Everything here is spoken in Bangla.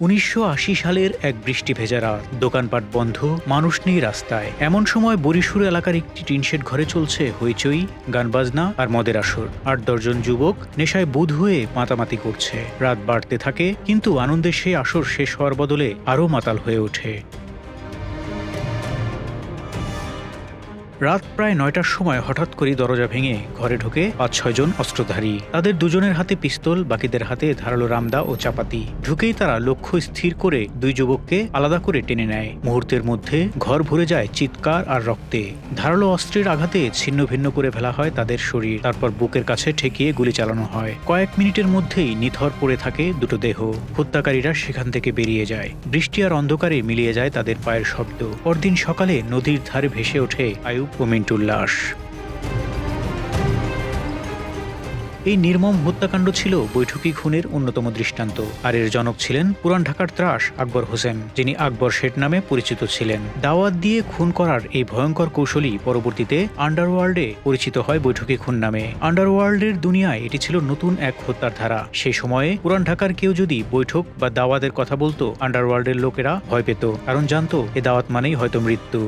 ১৯৮০ সালের এক বৃষ্টি ভেজা রাত, দোকানপাট বন্ধ, মানুষ নেই রাস্তায়। এমন সময় বরিশুর এলাকার একটি টিনশেড ঘরে চলছে হইচই, গান বাজনা আর মদের আসর। ৮-১০ জন যুবক নেশায় বুঁদ হয়ে মাতামাতি করছে। রাত বাড়তে থাকে, কিন্তু আনন্দের সেই আসর শেষ হওয়ার বদলে আরও মাতাল হয়ে ওঠে। রাত প্রায় ৯টার সময় হঠাৎ করে দরজা ভেঙে ঘরে ঢোকে ৫-৬ জন অস্ত্রধারী। তাদের দুজনের হাতে পিস্তল, বাকিদের হাতে ধারালো রামদা ও চাপাতি। ঢুকেই তারা লক্ষ্য স্থির করে দুই যুবককে আলাদা করে টেনে নেয়। মুহূর্তের মধ্যে ঘর ভরে যায় চিৎকার আর রক্তে। ধারালো অস্ত্রের আঘাতে ছিন্ন ভিন্ন করে ফেলা হয় তাদের শরীর। তারপর বুকের কাছে ঠেকিয়ে গুলি চালানো হয়। কয়েক মিনিটের মধ্যেই নিথর পড়ে থাকে দুটো দেহ। হত্যাকারীরা সেখান থেকে বেরিয়ে যায়। বৃষ্টি আর অন্ধকারে মিলিয়ে যায় তাদের পায়ের শব্দ। পরদিন সকালে নদীর ধারে ভেসে ওঠে আয়ুব ও মিন্টুর লাশ। এই নির্মম হত্যাকাণ্ড ছিল বৈঠকি খুনের অন্যতম দৃষ্টান্ত। আর এর জনক ছিলেন পুরান ঢাকার ত্রাস আকবর হোসেন, যিনি আকবর শেঠ নামে পরিচিত ছিলেন। দাওয়াত দিয়ে খুন করার এই ভয়ঙ্কর কৌশলই পরবর্তীতে আন্ডারওয়ার্ল্ডে পরিচিত হয় বৈঠকি খুন নামে। আন্ডারওয়ার্ল্ডের দুনিয়ায় এটি ছিল নতুন এক হত্যার ধারা। সেই সময়ে পুরান ঢাকার কেউ যদি বৈঠক বা দাওয়াতের কথা বলতো, আন্ডারওয়ার্ল্ডের লোকেরা ভয় পেত, কারণ জানতো এ দাওয়াত মানেই হয়তো মৃত্যু।